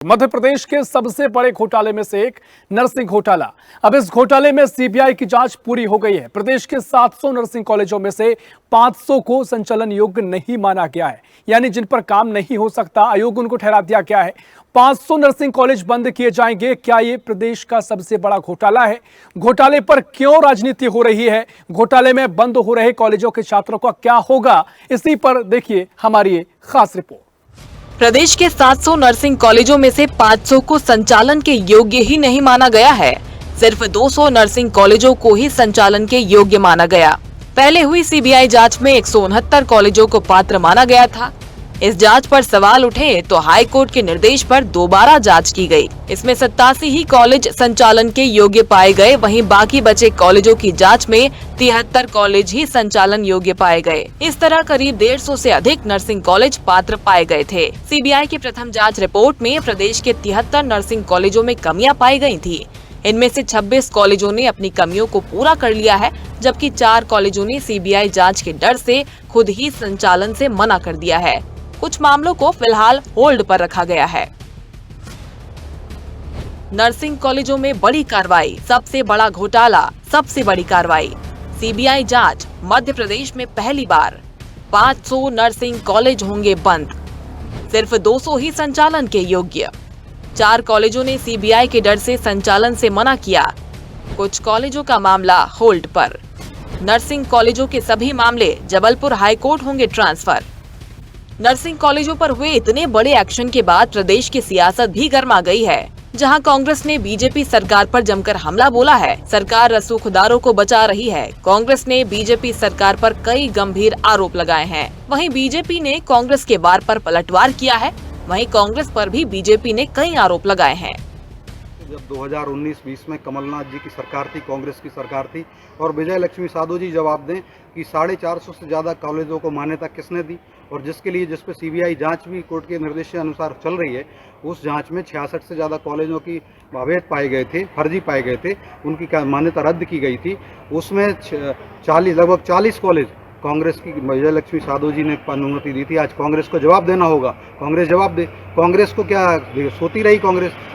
मध्य प्रदेश के सबसे बड़े घोटाले में से एक नर्सिंग घोटाला। अब इस घोटाले में सीबीआई की जांच पूरी हो गई है। प्रदेश के 700 नर्सिंग कॉलेजों में से 500 को संचालन योग्य नहीं माना गया है, यानी जिन पर काम नहीं हो सकता, अयोग्य उनको ठहरा दिया गया है। 500 नर्सिंग कॉलेज बंद किए जाएंगे। क्या ये प्रदेश का सबसे बड़ा घोटाला है? घोटाले पर क्यों राजनीति हो रही है? घोटाले में बंद हो रहे कॉलेजों के छात्रों का क्या होगा? इसी पर देखिए हमारी ये खास रिपोर्ट। प्रदेश के 700 नर्सिंग कॉलेजों में से 500 को संचालन के योग्य ही नहीं माना गया है। सिर्फ 200 नर्सिंग कॉलेजों को ही संचालन के योग्य माना गया। पहले हुई सीबीआई जांच में 169 कॉलेजों को पात्र माना गया था। इस जांच पर सवाल उठे तो हाई कोर्ट के निर्देश पर दोबारा जांच की गई। इसमें 87 ही कॉलेज संचालन के योग्य पाए गए। वहीं बाकी बचे कॉलेजों की जांच में 73 कॉलेज ही संचालन योग्य पाए गए। इस तरह करीब 150 से अधिक नर्सिंग कॉलेज पात्र पाए गए थे। सीबीआई की प्रथम जांच रिपोर्ट में प्रदेश के 73 नर्सिंग कॉलेजों में कमियां पाई गई थी। इनमें से 26 कॉलेजों ने अपनी कमियों को पूरा कर लिया है, जबकि 4 कॉलेजों ने सीबीआई जांच के डर से खुद ही संचालन से मना कर दिया है। कुछ मामलों को फिलहाल होल्ड पर रखा गया है। नर्सिंग कॉलेजों में बड़ी कार्रवाई, सबसे बड़ा घोटाला, सबसे बड़ी कार्रवाई। सीबीआई जांच, मध्य प्रदेश में पहली बार 500 नर्सिंग कॉलेज होंगे बंद। सिर्फ 200 ही संचालन के योग्य। 4 कॉलेजों ने सीबीआई के डर से संचालन से मना किया। कुछ कॉलेजों का मामला होल्ड पर। नर्सिंग कॉलेजों के सभी मामले जबलपुर हाईकोर्ट होंगे ट्रांसफर। नर्सिंग कॉलेजों पर हुए इतने बड़े एक्शन के बाद प्रदेश की सियासत भी गर्मा गई है, जहां कांग्रेस ने बीजेपी सरकार पर जमकर हमला बोला है। सरकार रसूखदारों को बचा रही है। कांग्रेस ने बीजेपी सरकार पर कई गंभीर आरोप लगाए हैं। वहीं बीजेपी ने कांग्रेस के वार पर पलटवार किया है। वहीं कांग्रेस पर भी बीजेपी ने कई आरोप लगाए हैं। जब 2019-20 में कमलनाथ जी की सरकार थी, कांग्रेस की सरकार थी, और विजय लक्ष्मी साधो जी जवाब दें कि 450 से ज़्यादा कॉलेजों को मान्यता किसने दी, और जिस पे सीबीआई जांच भी कोर्ट के निर्देश के अनुसार चल रही है, उस जांच में 66 से ज़्यादा कॉलेजों की अवैध पाए गए थे, फर्जी पाए गए थे, उनकी मान्यता रद्द की गई थी। उसमें लगभग 40 कॉलेज कांग्रेस की विजय लक्ष्मी साधो जी ने अनुमति दी थी। आज कांग्रेस को जवाब देना होगा। कांग्रेस जवाब दे। कांग्रेस को क्या सोती रही?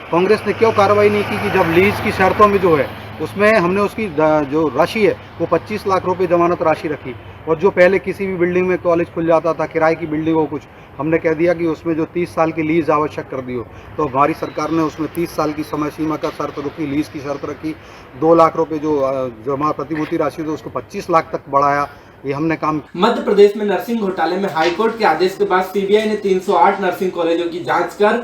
कांग्रेस ने क्यों कार्रवाई नहीं की कि जब लीज की शर्तों में जो है उसमें हमने उसकी जो राशि है वो 25 लाख रुपए जमानत राशि रखी, और जो पहले किसी भी बिल्डिंग में कॉलेज खुल जाता था, किराए की बिल्डिंग हो कुछ, हमने कह दिया कि उसमें जो 30 साल की लीज आवश्यक कर दी हो, तो हमारी सरकार ने उसमें 30 साल की समय सीमा का शर्त रखी, लीज की शर्त रखी। 2 लाख रुपए जो जमा प्रतिभूति राशि थी उसको 25 लाख तक बढ़ाया। ये हमने काम। मध्य प्रदेश में नर्सिंग घोटाले में हाईकोर्ट के आदेश के बाद सीबीआई ने 308 नर्सिंग कॉलेजों की जांच कर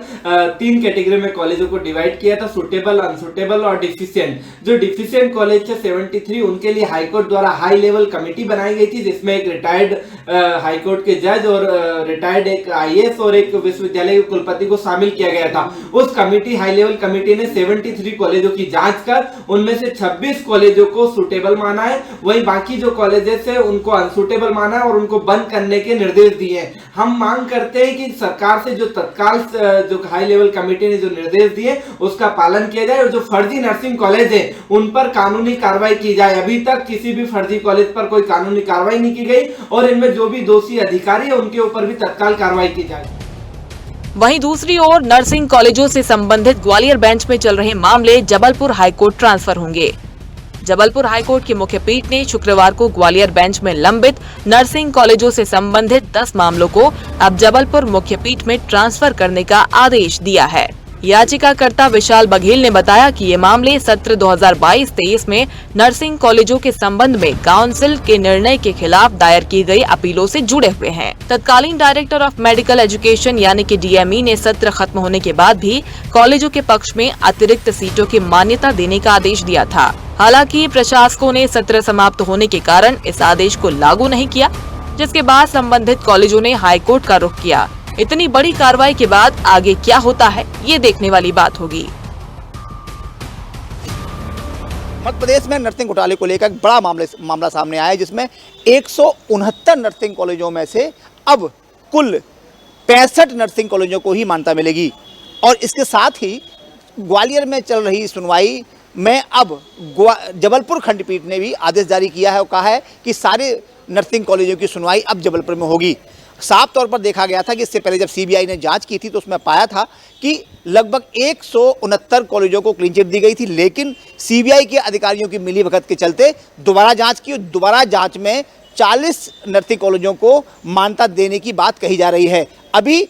3 कैटेगरी में कॉलेजों को डिवाइड किया था, सुटेबल, अनसुटेबल और डिफिशिएंट। जो डिफिशिएंट कॉलेज थे 73, उनके लिए हाईकोर्ट द्वारा हाई लेवल कमेटी बनाई गई थी, जिसमें एक रिटायर्ड हाईकोर्ट के जज और रिटायर्ड एक आईएएस और एक विश्वविद्यालय के कुलपति को शामिल किया गया था। उस कमेटी, हाई लेवल कमेटी ने 73 कॉलेजों की जांच कर उनमें से 26 कॉलेजों को सुटेबल माना है। वही बाकी जो कॉलेजेस है उनको अनसुटेबल माना है और उनको बंद करने के निर्देश दिए हैं। हम मांग करते हैं कि सरकार से जो तत्काल जो हाई लेवल कमेटी ने जो निर्देश दिए उसका पालन किया जाए, और जो फर्जी नर्सिंग कॉलेज है उन पर कानूनी कार्रवाई की जाए। अभी तक किसी भी फर्जी कॉलेज पर कोई कानूनी कार्रवाई नहीं की गई, और इनमें जो भी दोषी अधिकारी है उनके ऊपर भी तत्काल कार्रवाई की जाए। वहीं दूसरी ओर नर्सिंग कॉलेजों से संबंधित ग्वालियर बेंच में चल रहे मामले जबलपुर हाईकोर्ट ट्रांसफर होंगे। जबलपुर हाईकोर्ट की मुख्य पीठ ने शुक्रवार को ग्वालियर बेंच में लंबित नर्सिंग कॉलेजों से संबंधित 10 मामलों को अब जबलपुर मुख्य पीठ में ट्रांसफर करने का आदेश दिया है। याचिकाकर्ता विशाल बघेल ने बताया कि ये मामले सत्र 2022-23 में नर्सिंग कॉलेजों के संबंध में काउंसिल के निर्णय के खिलाफ दायर की गई अपीलों से जुड़े हुए हैं। तत्कालीन डायरेक्टर ऑफ मेडिकल एजुकेशन यानी कि डीएमई ने सत्र खत्म होने के बाद भी कॉलेजों के पक्ष में अतिरिक्त सीटों की मान्यता देने का आदेश दिया था। हालांकि प्रशासकों ने सत्र समाप्त होने के कारण इस आदेश को लागू नहीं किया, जिसके बाद संबंधित कॉलेजों ने हाईकोर्ट का रुख किया। इतनी बड़ी कार्रवाई के बाद आगे क्या होता है, ये देखने वाली बात होगी। मध्य प्रदेश में नर्सिंग घोटाले को लेकर बड़ा मामला सामने आया है, जिसमें 169 नर्सिंग कॉलेजों में से अब कुल 65 नर्सिंग कॉलेजों को ही मान्यता मिलेगी। और इसके साथ ही ग्वालियर में चल रही सुनवाई में अब जबलपुर खंडपीठ ने भी आदेश जारी किया है और कहा है कि सारे नर्सिंग कॉलेजों की सुनवाई अब जबलपुर में होगी। साफ तौर पर देखा गया था कि इससे पहले जब सीबीआई ने जांच की थी तो उसमें पाया था कि लगभग 169 कॉलेजों को क्लीन चिट दी गई थी, लेकिन सीबीआई के अधिकारियों की मिलीभगत के चलते दोबारा जांच की और दोबारा जांच में 40 नर्सिंग कॉलेजों को मान्यता देने की बात कही जा रही है। अभी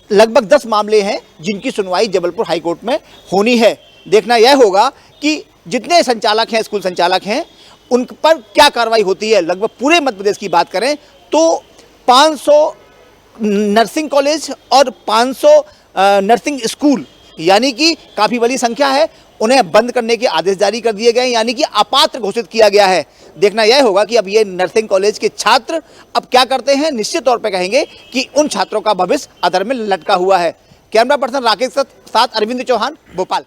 लगभग 10 मामले हैं जिनकी सुनवाई जबलपुर हाईकोर्ट में होनी है। देखना यह होगा कि जितने संचालक हैं, स्कूल संचालक हैं, उन पर क्या कार्रवाई होती है। लगभग पूरे मध्य प्रदेश की बात करें तो 500 नर्सिंग कॉलेज और 500 नर्सिंग स्कूल, यानी कि काफ़ी बड़ी संख्या है, उन्हें बंद करने के आदेश जारी कर दिए गए, यानी कि अपात्र घोषित किया गया है। देखना यह होगा कि अब ये नर्सिंग कॉलेज के छात्र अब क्या करते हैं। निश्चित तौर पर कहेंगे कि उन छात्रों का भविष्य अधर में लटका हुआ है। कैमरा पर्सन राकेश के साथ अरविंद चौहान, भोपाल।